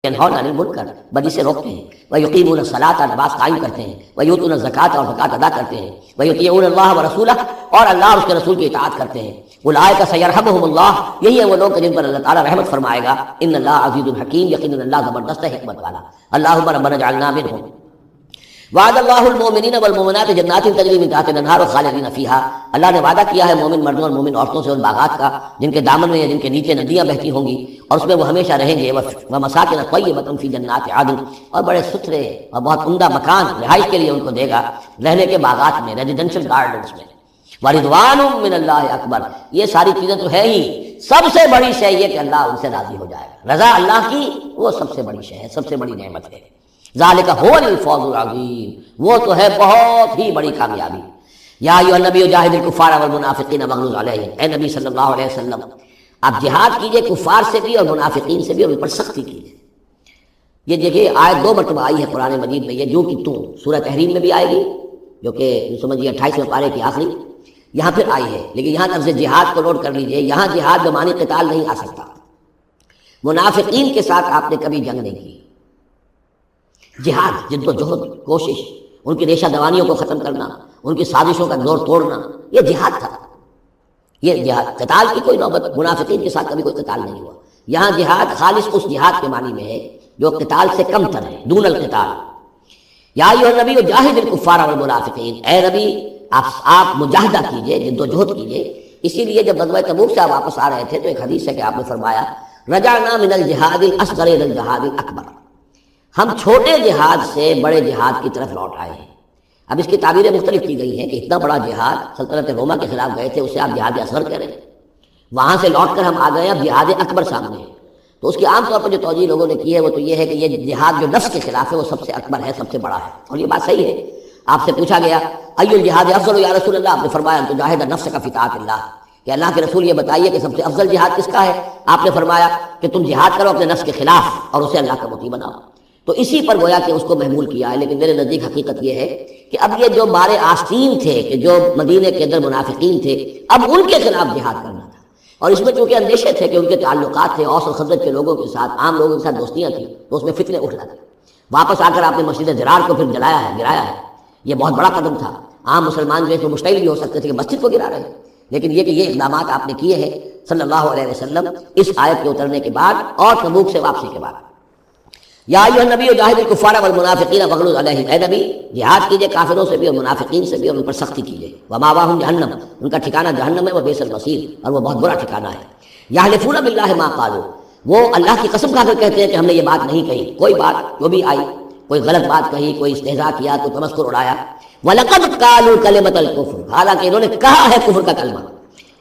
ینہون عن المنکر، بدی سے روکتے ہیں، ویقیمون الصلاۃ، نماز قائم کرتے ہیں، ویؤتون الزکوٰۃ، اور زکوٰۃ ادا کرتے ہیں، ویطیعون اللہ ورسولہ، اور اللہ اور اس کے رسول کی اطاعت کرتے ہیں، اولئک سیرحمہم اللہ، یہی ہے وہ لوگ جن پر اللہ تعالیٰ رحمت فرمائے گا، ان اللہ عزیز الحکیم، یقیناً اللہ زبردست ہے، حکمت والا۔ اللہم ربنا اجعلنا منہم۔ وعد اللہ المؤمنین والمؤمنات جنات تجری من تحتها الانہار خالدین فیہا، اللہ نے وعدہ کیا ہے مومن مردوں اور مومن عورتوں سے ان باغات کا جن کے دامن میں یا جن کے نیچے ندیاں بہتی ہوں گی، اور اس میں وہ ہمیشہ رہیں گے، ومساکن طیبۃ فی جنات عدن، اور بڑے ستھرے اور بہت عمدہ مکان رہائش کے لیے ان کو دے گا رہنے کے باغات میں، ریزیڈینشل گارڈنز میں۔ ورضوان من اللہ اکبر، یہ ساری چیزیں تو ہے ہی، سب سے بڑی شے یہ کہ اللہ ان سے راضی ہو جائے گا، رضا اللہ کی وہ سب سے بڑی شے ہے، سب سے بڑی نعمت ہے۔ ذالک هو الفوز العظیم، وہ تو ہے بہت ہی بڑی کامیابی۔ یا ایھا النبی جاہد الکفار والمنافقین واغلظ علیہم، اے نبی صلی اللہ علیہ وسلم آپ جہاد کیجئے کفار سے بھی اور منافقین سے بھی، اور ان پر سختی کیجئے۔ یہ دیکھیے آیت 2 مرتبہ آئی ہے قرآن مجید میں، یہ جو کہ تم سورہ تحریم میں بھی آئے گی، جو کہ سمجھیے 28ویں پارے کی آخری، یہاں پھر آئی ہے، لیکن یہاں لفظ جہاد کو نوٹ کر لیجئے، یہاں جہاد بمعنی قتال نہیں آ سکتا۔ منافقین کے ساتھ آپ نے کبھی جنگ نہیں کی، جہاد، جد و جہد، کوشش، ان کی ریشہ دوانیوں کو ختم کرنا، ان کی سازشوں کا زور توڑنا، یہ جہاد تھا، یہ جہاد۔ قتال کی کوئی نوبت منافقین کے ساتھ کبھی کوئی قتال نہیں ہوا۔ یہاں جہاد خالص اس جہاد کے معنی میں ہے جو قتال سے کم تر ہے، دون القتال۔ یا ایھا النبی جاہد الکفار والمنافقین، اے نبی آپ مجاہدہ کیجئے، جد و جہد کیجئے۔ اسی لیے جب غزوہ تبوک سے آپ واپس آ رہے تھے تو ایک حدیث ہے کہ آپ نے فرمایا رجعنا من الجہاد الاصغر الى الجہاد الاکبر، ہم چھوٹے جہاد سے بڑے جہاد کی طرف لوٹ آئے ہیں۔ اب اس کی تعبیریں مختلف کی گئی ہیں کہ اتنا بڑا جہاد سلطنت روما کے خلاف گئے تھے، اسے آپ جہاد اصغر کہہ رہے ہیں، وہاں سے لوٹ کر ہم آ گئے اب جہاد اکبر سامنے ہے۔ تو اس کی عام طور پر جو توجیہ لوگوں نے کی ہے وہ تو یہ ہے کہ یہ جہاد جو نفس کے خلاف ہے وہ سب سے اکبر ہے، سب سے بڑا ہے، اور یہ بات صحیح ہے۔ آپ سے پوچھا گیا ای الجہاد افضل یا رسول اللہ، آپ نے فرمایا ان تجاہد نفسک فی طاعت اللہ، کہ اللہ کے رسول یہ بتائیے کہ سب سے افضل جہاد کس کا ہے؟ آپ نے فرمایا کہ تم جہاد کرو اپنے نفس کے خلاف اور اسے اللہ کا مطیع بناؤ۔ تو اسی پر گویا کہ اس کو محمول کیا ہے، لیکن میرے نزدیک حقیقت یہ ہے کہ اب یہ جو مارے آستین تھے کہ جو مدینے کے اندر منافقین تھے، اب ان کے خلاف جہاد کرنا تھا، اور اس میں چونکہ اندیشے تھے کہ ان کے تعلقات تھے اوس اور خزرج کے لوگوں کے ساتھ، عام لوگوں کے ساتھ دوستیاں تھیں، تو اس میں فتنے اٹھ رہے تھے۔ واپس آ کر آپ نے مسجد ضرار کو پھر جلایا ہے، گرایا ہے، یہ بہت بڑا قدم تھا۔ عام مسلمان جو ہے تو مشتعل بھی ہو سکتے تھے کہ مسجد کو گرا رہے ہیں، لیکن یہ کہ یہ اقدامات آپ نے کیے ہیں صلی اللہ علیہ وسلم اس آیت کے اترنے کے بعد اور تبوک سے واپسی کے بعد۔ یا ایھا النبی جاہد الکفار والمنافقین واغلظ علیہم، اے نبی جہاد کیجئے کافروں سے بھی اور منافقین سے بھی، اور ان پر سختی کیجئے۔ ومأواہم جہنم، ان کا ٹھکانہ جہنم ہے، وبئس المصیر، اور وہ بہت برا ٹھکانہ ہے۔ یحلفون باللہ ما قالوا، وہ اللہ کی قسم کھا کر کہتے ہیں کہ ہم نے یہ بات نہیں کہی، کوئی بات جو بھی آئی، کوئی غلط بات کہی، کوئی استہزاء کیا، کوئی تمسخر اڑایا۔ وَلَقَدْ قَالُوا كَلِمَةَ الْكُفْرِ، حالانکہ انہوں نے کہا ہے کفر کا کلمہ۔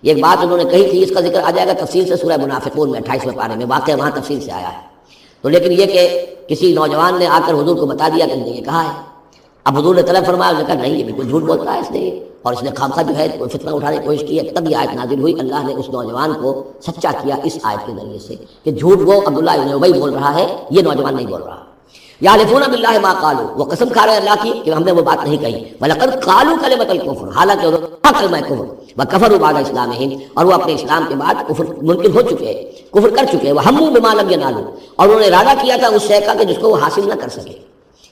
یہ ایک بات انہوں نے کہی تھی، اس کا ذکر آ جائے گا تفصیل سے سورہ منافقون میں 28ویں پارے میں، واقعہ وہاں تفصیل سے آیا ہے۔ تو لیکن یہ کہ کسی نوجوان نے آ کر حضور کو بتا دیا کہ نے یہ کہا ہے، اب حضور نے طلب فرمایا، اس نے کہا نہیں یہ بالکل جھوٹ بولتا ہے اس نے، اور اس نے خامخواہ جو ہے کوئی فتنہ اٹھانے کی کوشش کی ہے۔ تب یہ آیت نازل ہوئی، اللہ نے اس نوجوان کو سچا کیا اس آیت کے ذریعے سے کہ جھوٹ وہ عبداللہ ابن ابی بول رہا ہے، یہ نوجوان نہیں بول رہا۔ یحلفون باللہ ما قالوا، وہ قسم کھا رہے ہیں اللہ کی کہ ہم نے وہ بات نہیں کہی۔ وَلَقَدْ قَالُوا كَلِمَةَ الْكُفْرِ، حالانکہ انہوں نے کہا کلمہ کفر، وَكَفَرُوا بَعْدَ إِسْلَامِهِمْ، اور وہ اپنے اسلام کے بعد کفر منکر ہو چکے، کفر کر چکے۔ وَهَمُّوا بِمَا لَمْ يَنَالُوا، اور انہوں نے ارادہ کیا تھا اس شے کا کہ جس کو وہ حاصل نہ کر سکے۔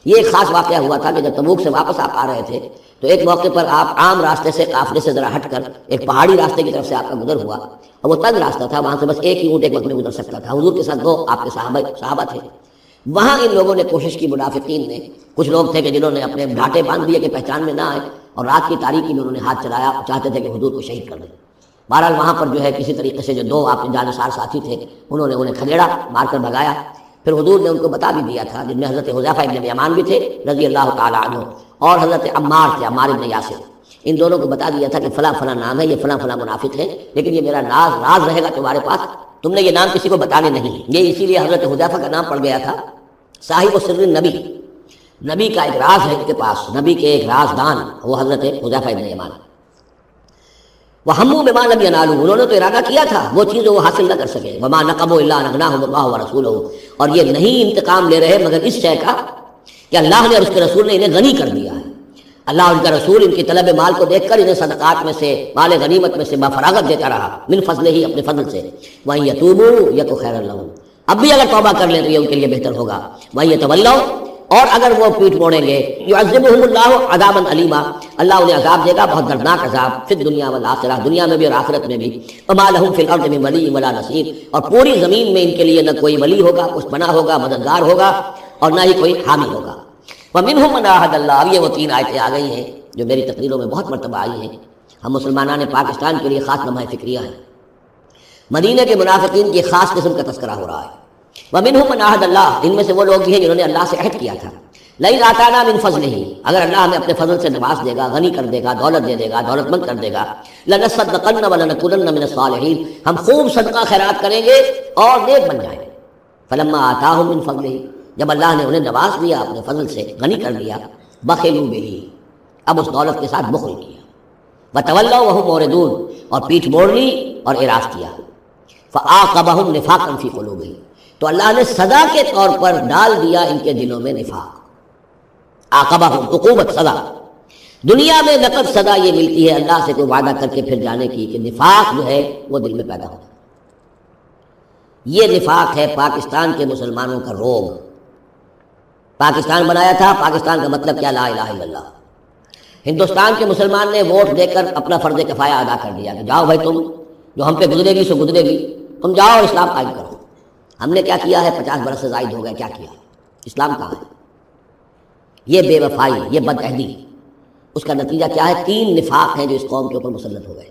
یہ ایک خاص واقعہ ہوا تھا کہ جب تبوک سے واپس آپ آ رہے تھے تو ایک موقع پر آپ عام راستے سے قافلے سے ذرا ہٹ کر ایک پہاڑی راستے کی طرف سے آپ کا گزر ہوا، اور وہ تنگ راستہ تھا، وہاں سے بس ایک ہی اونٹ ایک وقت میں گزر سکتا تھا، حضور کے ساتھ 2 آپ کے صحابہ تھے۔ وہاں ان لوگوں نے کوشش کی، منافقین نے، کچھ لوگ تھے کہ جنہوں نے اپنے ڈھاٹے باندھ دیے کہ پہچان میں نہ آئے، اور رات کی تاریکی میں انہوں نے ہاتھ چلایا، چاہتے تھے کہ حضور کو شہید کر دیں۔ بہرحال وہاں پر جو ہے کسی طریقے سے جو 2 آپ کے جانثار ساتھی تھے انہوں نے انہیں کھدیڑا، مار کر بھگایا۔ پھر حضور نے ان کو بتا بھی دیا تھا، جن میں حضرت حذیفہ ابن یمان بھی تھے رضی اللہ تعالیٰ عنہ، اور حضرت عمار تھے، عمار ابن یاسر، ان دونوں کو بتا دیا تھا کہ فلاں فلاں نام ہے، یہ فلاں فلاں منافق ہے، لیکن یہ میرا راز رہے گا تمہارے پاس، تم نے یہ نام کسی کو بتانے نہیں۔ یہ اسی لیے حضرت حذیفہ کا نام پڑ گیا تھا صاحب سر النبی، نبی کا ایک راز ہے ان کے پاس، نبی کے ایک رازدان، وہ حضرت حذیفہ ابن یمان۔ وَهَمُّوا بِمَا لَمْ يَنَالُوا، انہوں نے تو ارادہ کیا تھا وہ چیز وہ حاصل نہ کر سکے۔ وَمَا نَقَمُوا إِلَّا أَنْ أَغْنَاهُمُ اللَّهُ وَرَسُولُهُ، اور یہ نہیں انتقام لے رہے مگر اس شے کا کہ اللہ نے اور اس کے رسول نے انہیں غنی کر دیا ہے۔ اللہ اور ان کا رسول ان کی طلب مال کو دیکھ کر انہیں صدقات میں سے، مال غنیمت میں سے بفراغت دیتا رہا، من فضلہ ہی، اپنے فضل سے۔ وَإِن يَتُوبُوا يَكُ خَيْرًا لَهُمْ، اب بھی اگر توبہ کر لیں تو یہ ان کے لیے بہتر ہوگا۔ وَإِن يَتَوَلَّوْا، اور اگر وہ پیٹ موڑیں گے، يُعَذِّبُهُمُ اللَّهُ عَذَابًا أَلِيمًا، اللہ انہیں عذاب دے گا بہت دردناک عذاب، فی الدنیا والآخرہ، دنیا میں بھی اور آخرت میں بھی۔ وَمَا لَهُمْ فِي الْأَرْضِ مِن وَلِيٍّ وَلَا نَصِيرٍ، اور پوری زمین میں ان کے لیے نہ کوئی ولی ہوگا، کچھ بنا ہوگا، مددگار ہوگا، اور نہ ہی کوئی حامی ہوگا۔ وَمِنْهُم مَّنْ عَاهَدَ اللَّهُ، اب یہ وہ 3 آیتیں آ گئی ہیں جو میری تقریروں میں بہت مرتبہ آئی ہیں۔ ہم مسلمانان پاکستان کے لیے خاص لمحہ فکریہ ہیں۔ مدینہ کے منافقین کی خاص قسم کا تذکرہ ہو رہا ہے۔ وَمِنْهُم مَّنْ عَاهَدَ اللَّهُ، ان میں سے وہ لوگ بھی ہیں جنہوں نے اللہ سے عہد کیا تھا، لَئِنْ آتَانَا مِن فَضْلِهِ، اگر اللہ ہمیں اپنے فضل سے نواز دے گا، غنی کر دے گا، دولت دے دے گا، دولت مند کر دے گا، لَنَصَّدَّقَنَّ وَلَنَكُونَنَّ مِنَ الصَّالِحِينَ، ہم خوب صدقہ خیرات کریں گے اور نیک بن جائیں گے۔ فَلَمَّا آتَاهُم مِن فَضْلِهِ، جب اللہ نے انہیں نواز دیا، اپنے فضل سے غنی کر دیا، بخلوا بِهِ، اب اس دولت کے ساتھ بخل کیا، وَتَوَلَّوْا وَهُمْ مُعْرِضُونَ، اور پیٹھ موڑ لی اور اعراض کیا، فَأَعْقَبَهُمْ نِفَاقًا فِي قُلُوبِهِمْ، تو اللہ نے سزا کے طور پر ڈال دیا ان کے دلوں میں نفاق۔ عاقبہم، عقوبت، سزا۔ دنیا میں نقد سزا یہ ملتی ہے اللہ سے کوئی وعدہ کر کے پھر جانے کی کہ نفاق جو ہے وہ دل میں پیدا ہو۔ یہ نفاق ہے پاکستان کے مسلمانوں کا روگ۔ پاکستان بنایا تھا، پاکستان کا مطلب کیا؟ لا الہ الا اللہ۔ ہندوستان کے مسلمان نے ووٹ دے کر اپنا فرض کفایہ ادا کر دیا کہ جاؤ بھائی، تم جو ہم پہ گزرے گی سو گزرے گی، تم جاؤ اور اسلام قائم کرو۔ ہم نے کیا کیا ہے؟ 50 برس سے زائد ہو گئے، کیا کیا؟ اسلام کہاں ہے؟ یہ بے وفائی، یہ بد عہدی، اس کا نتیجہ کیا ہے؟ 3 نفاق ہیں جو اس قوم کے اوپر مسلط ہو گئے۔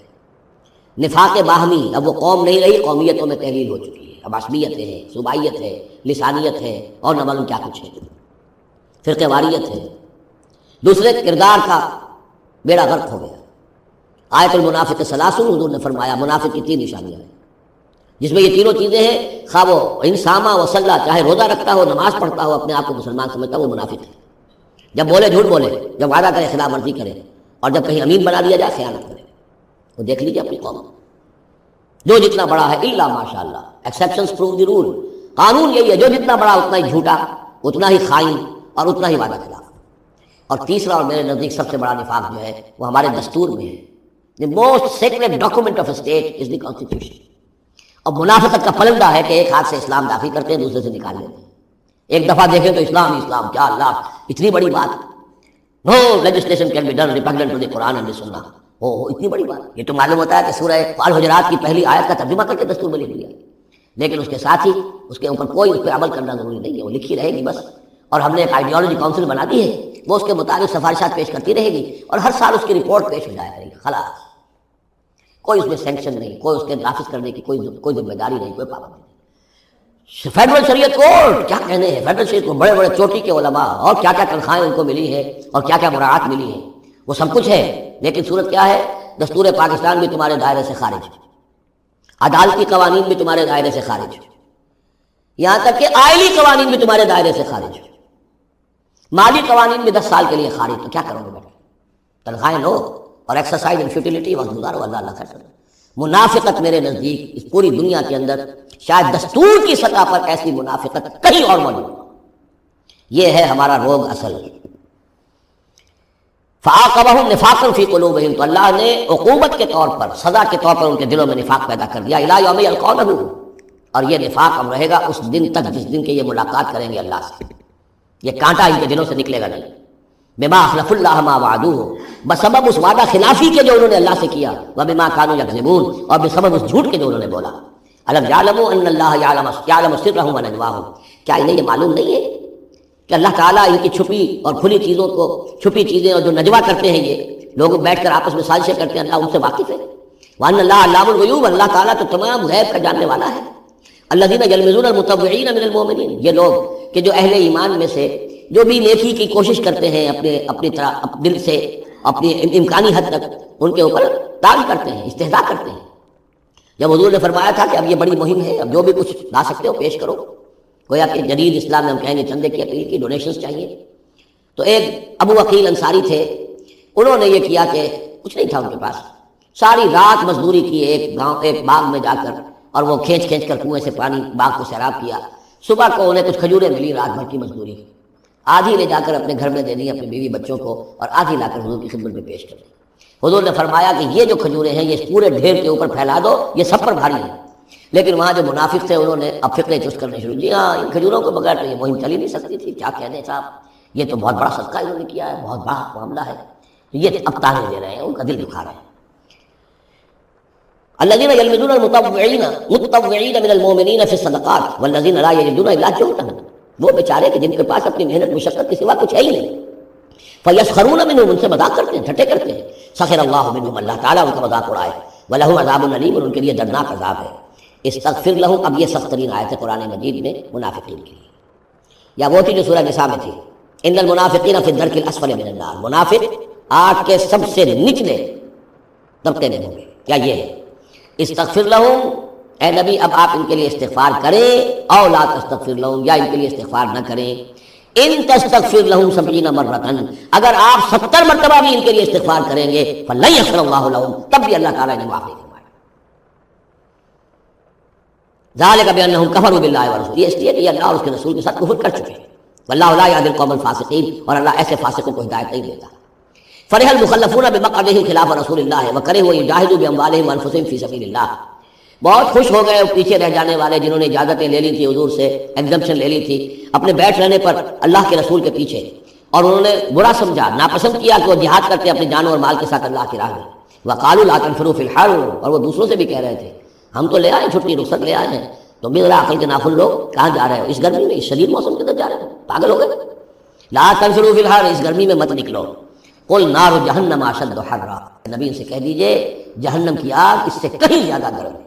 نفاق باہمی، اب وہ قوم نہیں رہی، قومیتوں میں تحلیل ہو چکی ہے، اب عصبیت ہے، صوبائیت ہے، لسانیت ہے، اور نہ معلوم کیا کچھ ہے، فرقہ واریت ہے۔ دوسرے، کردار کا بیڑا غرق ہو گیا۔ آیت المنافق ثلاث، حضور نے فرمایا منافق کی 3 نشانیاں ہیں، جس میں یہ تینوں چیزیں ہیں، خواہ وہ انسامہ و صلاح، چاہے روزہ رکھتا ہو، نماز پڑھتا ہو، اپنے آپ کو مسلمان سمجھتا ہو، وہ منافق ہے۔ جب بولے جھوٹ بولے، جب وعدہ کرے خلاف ورزی کرے، اور جب کہیں امین بنا دیا جائے خیانت کرے۔ وہ دیکھ لیجیے اپنی قوم، جو جتنا بڑا ہے الا ماشاء اللہ، ایکسیپشنز پروو دی رول، قانون یہی ہے، جو جتنا بڑا اتنا ہی جھوٹا، اتنا ہی خائن، اور اتنا ہی وعدہ خلاف۔ اور تیسرا اور میرے نزدیک سب سے بڑا نفاق جو ہے وہ ہمارے دستور میں ہے۔ The most sacred document of a state is the constitution۔ اور منافقت کا پلندہ ہے کہ ایک ہاتھ سے اسلام داخل کرتے ہیں، دوسرے سے نکال لیتے ہیں۔ ایک دفعہ دیکھیں تو اسلام اسلام، کیا اللہ، اتنی بڑی بات، no legislation can be done repugnant to the Quran and the Sunnah, اتنی بڑی بات۔ یہ تو معلوم ہوتا ہے کہ سورہ الحجرات کی پہلی آیت کا ترجمہ کر کے دستور میں لکھ دیا، لیکن اس کے ساتھ ہی اس کے اوپر کوئی اس پہ عمل کرنا ضروری نہیں ہے، وہ لکھی رہے گی بس۔ اور ہم نے ایک آئیڈیالوجی کاؤنسل بنا دی ہے، وہ اس کے مطابق سفارشات پیش کرتی رہے گی، اور ہر سال اس کی رپورٹ پیش ہو جایا کرے گی، خلاص۔ کوئی اس میں سینکشن نہیں، کوئی اس کے نافذ کرنے کی کوئی ذمہ داری نہیں، کوئی پابندی نہیں۔ فیڈرل شریعت کورٹ، کیا کہنے ہیں فیڈرل شریعت کو، بڑے بڑے چوٹی کے علماء، اور کیا کیا تنخواہیں ان کو ملی ہیں، اور کیا کیا مراعات ملی ہیں، وہ سب کچھ ہے، لیکن صورت کیا ہے؟ دستور پاکستان بھی تمہارے دائرے سے خارج، عدالتی قوانین بھی تمہارے دائرے سے خارج، یہاں تک کہ آئلی قوانین بھی تمہارے دائرے سے خارج، مالی قوانین بھی 10 سال کے لیے خارج۔ تو کیا کرو گے بیٹا؟ تنخواہیں لو اور ایکسرسائز ان فیوٹیلیٹی وقت گزارو، اللہ اللہ خیر کرے۔ منافقت میرے نزدیک اس پوری دنیا کے اندر شاید دستور کی سطح پر ایسی منافقت کہیں اور موجود، یہ ہے ہمارا روگ اصل۔ فَعَاقَبَهُمْ نِفَاقًا فِي قُلُوبِهِمْ، تو اللہ نے عقوبت کے طور پر، سزا کے طور پر ان کے دلوں میں نفاق پیدا کر دیا، إِلَىٰ يَوْمِ يَلْقَوْنَهُ، اور یہ نفاق اب رہے گا اس دن تک جس دن کے یہ ملاقات کریں گے اللہ سے، یہ کانٹا ان کے دلوں سے نکلے گا نہیں۔ بما اخلف اللہ ما وعدوہ، بسبب اس وعدہ خلافی کے جو انہوں نے اللہ سے کیا، وبما كانوا يكذبون، اور بسبب اس جھوٹ کے جو انہوں نے بولا۔ الم يعلموا ان اللہ يعلم سرهم ونجواهم، کیا انہیں یہ معلوم نہیں ہے کہ اللہ تعالیٰ ان کی چھپی اور کھلی چیزوں کو، چھپی چیزیں اور جو نجوا کرتے ہیں یہ لوگ بیٹھ کر آپس میں سازشیں کرتے ہیں، اللہ ان سے واقف ہے۔ وان اللہ علام الغیوب، اللہ تعالیٰ تو تمام غیب کا جاننے والا ہے۔ الذین یلمزون المتطوعین من المؤمنین، یہ لوگ کہ جو اہل ایمان میں سے جو بھی نیکی کی کوشش کرتے ہیں اپنی طرح دل سے، اپنی امکانی حد تک ان کے اوپر طعن کرتے ہیں، استہزاء کرتے ہیں۔ جب حضور نے فرمایا تھا کہ اب یہ بڑی مہم ہے، اب جو بھی کچھ لا سکتے ہو پیش کرو، گویا کہ جدید اسلام میں ہم کہیں گے چندے کی اپیل کی، ڈونیشنز چاہیے، تو ایک ابو عقیل انصاری تھے، انہوں نے یہ کیا کہ کچھ نہیں تھا ان کے پاس، ساری رات مزدوری کی ایک باغ میں جا کر، اور وہ کھینچ کر کنویں سے پانی باغ کو سیراب کیا۔ صبح کو انہیں کچھ کھجوریں ملی رات بھر کی مزدوری، آدھی لے جا کر اپنے گھر میں دے دی اپنی بیوی بچوں کو، اور آدھی لا کر حضور کی خدمت میں پیش کر دی۔ حضور نے فرمایا کہ یہ جو کھجوریں ہیں یہ اس پورے ڈھیر کے اوپر پھیلا دو، یہ سب پر بھاری ہے، لیکن وہاں جو منافق تھے انہوں نے اب فقے چست کرنے شروع کی، ہاں ان کھجوروں کے بغیر تو یہ مہم چل ہی نہیں سکتی تھی، کیا کہنے صاحب، یہ تو بہت بڑا صدقہ انہوں نے کیا ہے، بہت بڑا معاملہ ہے، یہ اب تانے دے رہے ہیں، ان کا دل دکھا رہے ہیں۔ الذين يلمزون المتطوعين من المؤمنين في الصدقات والذين لا يجدون الا جهدهم، وہ بیچارے کہ جن کے پاس اپنی محنت مشقت کے سوا کچھ ہے ہی نہیں، فيسخرون منهم، ان سے مذاق کرتے ہیں، ٹھٹے کرتے ہیں، سخر اللہ منهم، اللہ تعالیٰ ان کا مذاق اڑائے، ولهم عذاب الیم، اور ان کے لیے دردناک عذاب ہے۔ استغفر لهم، اب یہ سخت ترین آیت ہے قرآن مجید میں منافقین کے لیے، یا وہ تھی جو سورہ نساء میں تھی، ان المنافقین فی الدرک الاسفل من النار، منافق آگ کے سب سے نچلے طبقے میں ہوں گے، کیا یہ ہے؟ استغفر لهم، اے نبی اب آپ ان کے لیے استغفار کریں، او لا تستغفر لهم، یا ان کے لیے استغفار نہ کریں، ان تستغفر لهم 70 مرۃ، اگر آپ 70 مرتبہ بھی ان کے لیے استغفار کریں گے، فلن یغفر اللہ لهم، تب بھی اللہ تعالیٰ نے معاف نہیں فرمائے۔ ذالک بانہم کفروا باللہ ورسولہ، یہ اس لیے کہ یہ اللہ اور اس کے رسول کے ساتھ کفر کر چکے ہیں، واللہ لا یہدی القوم الفاسقین، اور اللہ ایسے فاسقوں کو ہدایت نہیں دیتا۔ فرح المخلفون بمقعدہم خلاف رسول اللہ وکرہوا ان یجاہدوا باموالہم وانفسہم فی سبیل اللہ، بہت خوش ہو گئے پیچھے رہ جانے والے جنہوں نے اجازتیں لے لی تھی حضور سے، ایگزمپشن لے لی تھی اپنے بیٹھ رہنے پر اللہ کے رسول کے پیچھے، اور انہوں نے برا سمجھا، ناپسند کیا کہ وہ جہاد کرتے اپنی جانوں اور مال کے ساتھ اللہ کی راہ میں۔ وقالوا لا تنفروا فی الحر، اور وہ دوسروں سے بھی کہہ رہے تھے ہم تو لے آئے چھٹی رخصت لے آئے ہیں، تم بھی ذرا عقل کے نافل لوگ، کہاں جا رہے ہو اس گرمی میں، اس شدید موسم کے اندر جا رہے ہو، پاگل ہو گئے؟ لا تنفروا فی الحر، اس گرمی میں مت نکلو، قل نار جہنم اشد حرا، نبی ان سے کہہ دیجئے جہنم کی آگ اس سے کہیں زیادہ گرم ہے۔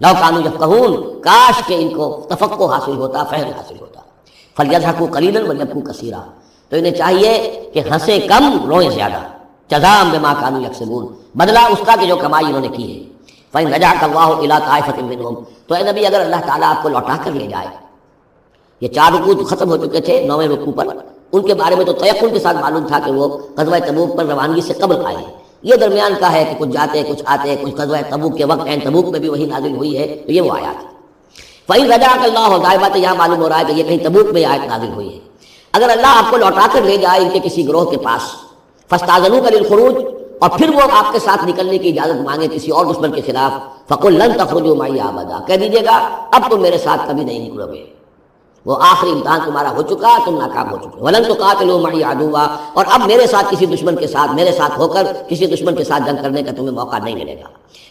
لو کانوا یفقہون، کاش کہ ان کو تفقہ حاصل ہوتا، فہم حاصل ہوتا۔ فلیضحکوا قلیلا ولیبکوا کثیرا، تو انہیں چاہیے کہ ہنسیں کم روئیں زیادہ، جزاء بما کانوا یکسبون، بدلہ اس کا کہ جو کمائی انہوں نے کی ہے۔ فإن رجعك الله إلى طائفة منهم، تو اے نبی اگر اللہ تعالیٰ آپ کو لوٹا کر لے جائے، یہ 4 رکوع ختم ہو چکے تھے، 9ویں رکوع پر ان کے بارے میں تو تیقن کے ساتھ معلوم تھا کہ وہ غزوہ تبوک پر روانگی سے قبل آئے ہیں، یہ درمیان کا ہے کہ کچھ جاتے کچھ آتے، کچھ غزوہ تبوک کے وقت عین تبوک میں بھی وہی نازل ہوئی ہے، تو یہ وہ آیات ہے۔ فإن رجعك الله، ظاہر بات ہے یہاں معلوم ہو رہا ہے کہ یہ کہیں تبوک میں آیت نازل ہوئی ہے۔ اگر اللہ آپ کو لوٹا کر لے جائے ان کے کسی گروہ کے پاس، فاستأذنوك للخروج، اور پھر وہ آپ کے ساتھ نکلنے کی اجازت مانگے کسی اور دشمن کے خلاف، فقل لن تخرجوا معي ابدا، کہہ دیجیے گا اب تم میرے ساتھ کبھی نہیں نکلو گے، وہ آخری امتحان تمہارا ہو چکا، تم ناکام ہو چکے، ولن تقاتلوا معي عدوا، اور اب میرے ساتھ کسی دشمن کے ساتھ، میرے ساتھ ہو کر کسی دشمن کے ساتھ جنگ کرنے کا تمہیں موقع نہیں ملے گا۔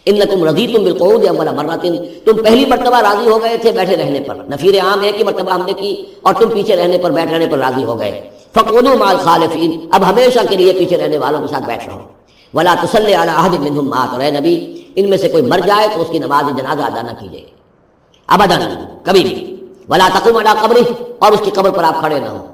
انکم رضیتم بالقعود اول مرۃ، تم پہلی مرتبہ راضی ہو گئے تھے بیٹھے رہنے پر، نفیر عام ایک ہی مرتبہ ہم نے کی اور تم پیچھے رہنے پر، بیٹھ رہنے پر راضی ہو گئے، فقعدوا مع الخالفین، اب ہمیشہ کے لیے پیچھے رہنے والوں کے ساتھ بیٹھ رہو۔ ولا تصلی علی احد منهم مات، اور اے نبی ان میں سے کوئی مر جائے تو اس کی نماز جنازہ ادا نہ کیجیے ابدا، کبھی بھی، ولا تقم علی قبرہ، اور اس کی قبر پر آپ کھڑے نہ ہوں،